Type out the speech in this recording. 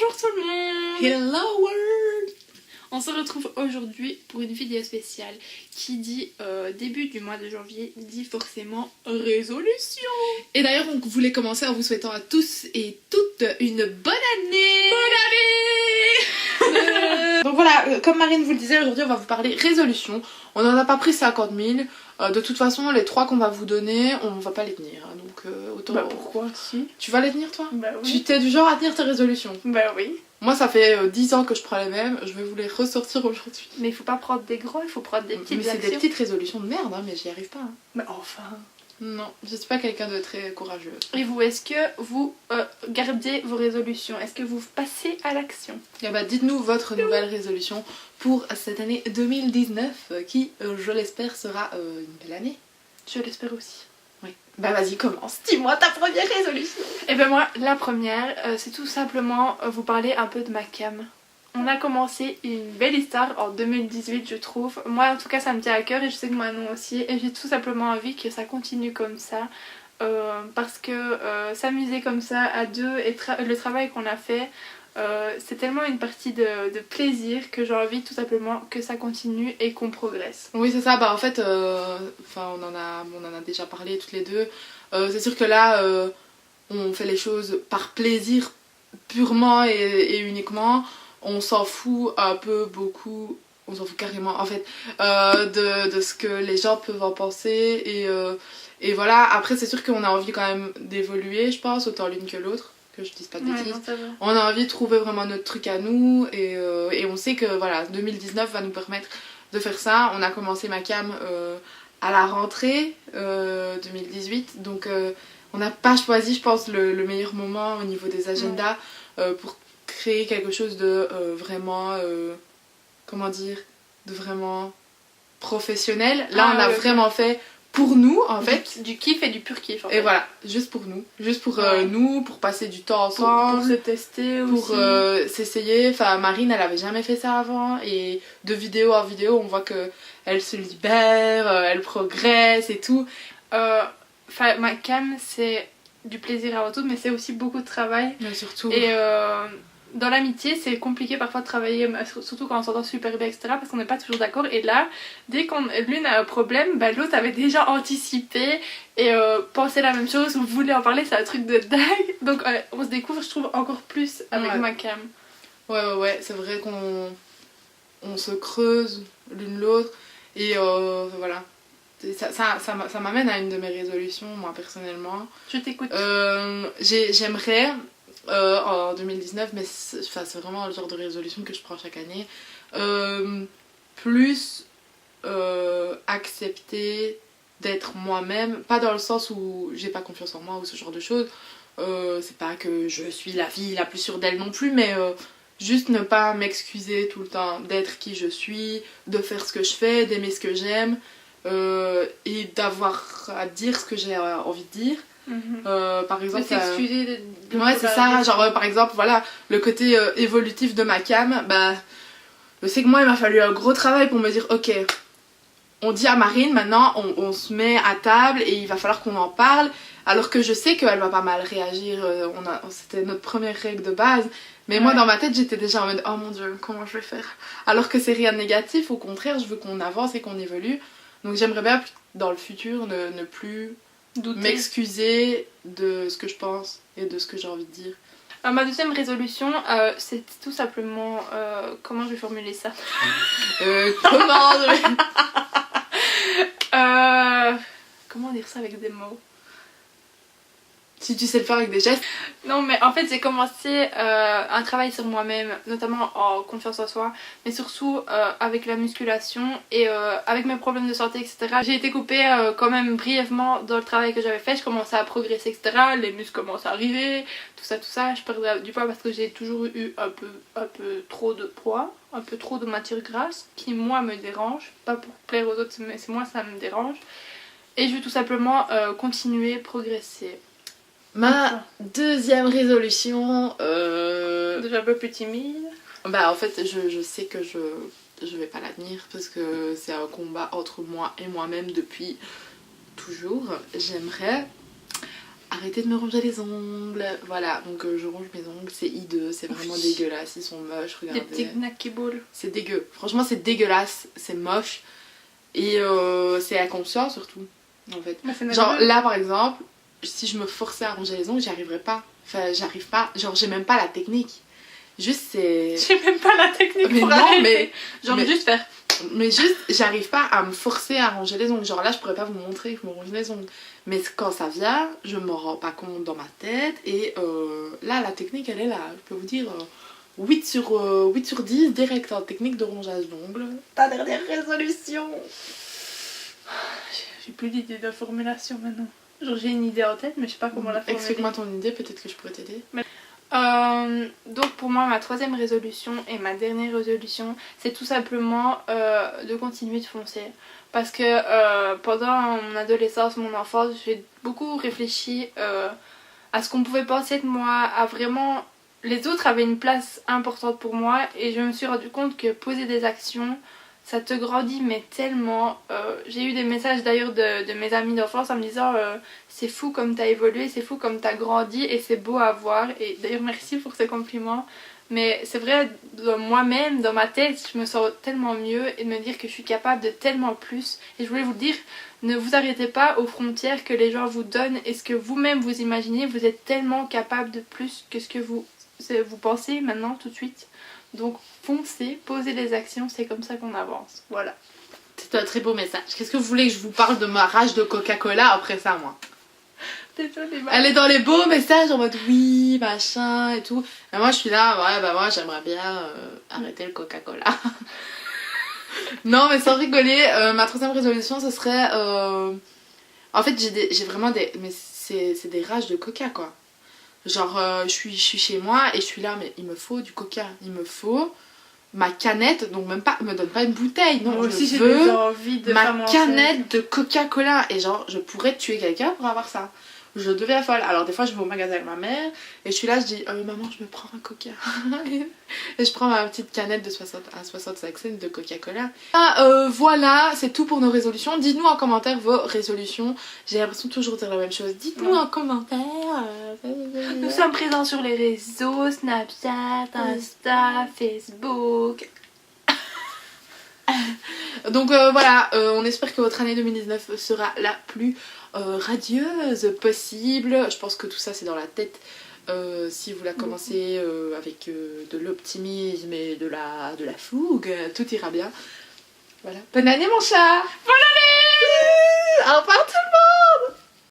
Bonjour tout le monde. Hello world. On se retrouve aujourd'hui pour une vidéo spéciale qui dit début du mois de janvier, dit forcément résolution. Et d'ailleurs on voulait commencer en vous souhaitant à tous et toutes une bonne année. Bonne année. Donc voilà, comme Marine vous le disait, aujourd'hui on va vous parler résolution. On n'en a pas pris 50 000. De toute façon les 3 qu'on va vous donner, on va pas les tenir. Donc autant... Bah pourquoi si? Tu vas les tenir toi? Bah oui. Tu t'es du genre à tenir tes résolutions? Bah oui. Moi ça fait 10 ans que je prends les mêmes, je vais vous les ressortir aujourd'hui. Mais il faut pas prendre des gros, il faut prendre des petites Mais c'est actions. des petites résolutions de merde, hein, mais j'y arrive pas. Hein. Mais enfin. Non, je suis pas quelqu'un de très courageux. Et vous, est-ce que vous gardez vos résolutions? Est-ce que vous passez à l'action? Et bah dites-nous votre nouvelle résolution pour cette année 2019 qui, je l'espère, sera une belle année. Je l'espère aussi. Oui. Bah vas-y, commence. Dis-moi ta première résolution. Et ben moi, la première, c'est tout simplement vous parler un peu de ma cam. On a commencé une belle histoire en 2018 je trouve. Moi en tout cas ça me tient à cœur et je sais que Manon aussi. Et j'ai tout simplement envie que ça continue comme ça. Parce que s'amuser comme ça à deux et le travail qu'on a fait, c'est tellement une partie de plaisir que j'ai envie tout simplement que ça continue et qu'on progresse. Oui c'est ça, bah en fait, on en a déjà parlé toutes les deux. C'est sûr que là, on fait les choses par plaisir purement et uniquement. On s'en fout un peu, beaucoup, on s'en fout carrément en fait de ce que les gens peuvent en penser et voilà. Après c'est sûr qu'on a envie quand même d'évoluer, je pense, autant l'une que l'autre, que je dise pas de bêtises. Ouais, non, ça va. On a envie de trouver vraiment notre truc à nous et on sait que voilà, 2019 va nous permettre de faire ça. On a commencé ma cam à la rentrée 2018, donc on n'a pas choisi, je pense, le meilleur moment au niveau des agendas pour créer quelque chose de vraiment comment dire, de vraiment professionnel. Là on a vraiment fait pour nous en fait, du kiff et du pur kiff en et fait. voilà, juste pour nous, juste pour Ouais. nous, pour passer du temps ensemble, Pour se tester pour aussi. s'essayer. Enfin Marine elle avait jamais fait ça avant et de vidéo en vidéo on voit que elle se libère, elle progresse et tout. Enfin ma cam c'est du plaisir avant tout mais c'est aussi beaucoup de travail. Mais surtout Et dans l'amitié, c'est compliqué parfois de travailler, surtout quand on s'entend super bien, etc. Parce qu'on n'est pas toujours d'accord. Et là, dès qu'on l'une a un problème, bah, l'autre avait déjà anticipé et pensé la même chose, on voulait en parler, c'est un truc de dingue. Donc on se découvre, je trouve, encore plus avec ma cam. ouais, c'est vrai qu'on se creuse l'une l'autre et voilà. Ça m'amène à une de mes résolutions, moi personnellement. Je t'écoute. J'aimerais en 2019, mais c'est vraiment le genre de résolution que je prends chaque année, plus accepter d'être moi-même, pas dans le sens où j'ai pas confiance en moi ou ce genre de choses, c'est pas que je suis la fille la plus sûre d'elle non plus, mais juste ne pas m'excuser tout le temps d'être qui je suis, de faire ce que je fais, d'aimer ce que j'aime, et d'avoir à dire ce que j'ai envie de dire. Par exemple, de s'excuser de ouais c'est ça, genre par exemple voilà le côté évolutif de ma cam, bah je sais que moi il m'a fallu un gros travail pour me dire ok, on dit à Marine maintenant on se met à table et il va falloir qu'on en parle, alors que je sais qu'elle va pas mal réagir, c'était notre première règle de base, mais moi dans ma tête j'étais déjà en mode oh mon dieu comment je vais faire, alors que c'est rien de négatif, au contraire je veux qu'on avance et qu'on évolue, donc j'aimerais bien dans le futur ne plus m'excuser de ce que je pense et de ce que j'ai envie de dire. Ma deuxième résolution, c'est tout simplement... comment je vais formuler ça? Comment dire ça avec des mots? Si tu sais le faire avec des gestes. Non mais en fait j'ai commencé un travail sur moi-même, notamment en confiance en soi, mais surtout avec la musculation et avec mes problèmes de santé, etc. J'ai été coupée quand même brièvement dans le travail que j'avais fait, je commençais à progresser, etc. Les muscles commencent à arriver, tout ça, je perdais du poids parce que j'ai toujours eu un peu trop de poids, un peu trop de matière grasse, qui moi me dérange, pas pour plaire aux autres mais moi ça me dérange. Et je veux tout simplement continuer, progresser. Ma deuxième résolution... Déjà un peu plus timide. Bah en fait je sais que je vais pas la tenir parce que c'est un combat entre moi et moi-même depuis toujours. J'aimerais arrêtez de me ronger les ongles. Voilà, donc je ronge mes ongles, c'est hideux, c'est vraiment dégueulasse, ils sont moches, regardez. Des petits knacky balls. C'est dégueu, franchement c'est dégueulasse, c'est moche. Et c'est inconscient surtout, en fait. Genre là par exemple, si je me forçais à ronger les ongles, j'y arriverais pas. Enfin, j'arrive pas, genre j'ai même pas la technique. Juste c'est... J'ai même pas la technique mais pour non, arrêter. mais juste faire. Mais juste, j'arrive pas à me forcer à ranger les ongles. Genre là, je pourrais pas vous montrer que je me ronge les ongles. Mais quand ça vient, je m'en rends pas compte dans ma tête. Et là, la technique, elle est là. Je peux vous dire 8 sur 10 direct en technique de rongeage d'ongles. Ta dernière résolution. J'ai plus d'idée de formulation maintenant. Genre j'ai une idée en tête, mais je sais pas comment la formuler. Explique-moi ton idée, peut-être que je pourrais t'aider. Donc pour moi ma troisième résolution et ma dernière résolution c'est tout simplement de continuer de foncer parce que pendant mon adolescence, mon enfance, j'ai beaucoup réfléchi à ce qu'on pouvait penser de moi, à vraiment les autres avaient une place importante pour moi et je me suis rendu compte que poser des actions ça te grandit mais tellement. J'ai eu des messages d'ailleurs de mes amis d'enfance en me disant c'est fou comme t'as évolué, c'est fou comme t'as grandi et c'est beau à voir. Et d'ailleurs merci pour ces compliments. Mais c'est vrai, moi-même, dans ma tête, je me sens tellement mieux et de me dire que je suis capable de tellement plus. Et je voulais vous le dire, ne vous arrêtez pas aux frontières que les gens vous donnent et ce que vous-même vous imaginez. Vous êtes tellement capable de plus que ce que vous pensez maintenant tout de suite. Donc foncez, posez des actions, c'est comme ça qu'on avance. Voilà. C'est un très beau message. Qu'est-ce que vous voulez que je vous parle de ma rage de Coca-Cola après ça, moi? Elle est dans les beaux messages en mode oui, machin et tout. Et moi je suis là, ouais bah moi j'aimerais bien arrêter le Coca-Cola. Non mais sans rigoler, ma troisième résolution ce serait... En fait j'ai vraiment des... Mais c'est des rages de Coca quoi. Genre je suis chez moi et je suis là mais il me faut du Coca. Il me faut ma canette, donc même pas, me donne pas une bouteille. Non, moi aussi je j'ai veux des envies de ma canette de Coca-Cola. Et genre je pourrais tuer quelqu'un pour avoir ça. Je deviens folle. Alors des fois je vais au magasin avec ma mère et je suis là, je dis maman je me prends un Coca. Et je prends ma petite canette de 65 cents de Coca-Cola. Voilà, c'est tout pour nos résolutions. Dites-nous en commentaire vos résolutions. J'ai l'impression de toujours dire la même chose. Dites-nous en commentaire. Nous sommes présents sur les réseaux, Snapchat, Insta, Facebook. Donc voilà, on espère que votre année 2019 sera la plus radieuse possible. Je pense que tout ça c'est dans la tête. Si vous la commencez avec de l'optimisme et de la fougue, tout ira bien. Voilà. Bonne année mon chat. Bonne année. Au revoir tout le monde.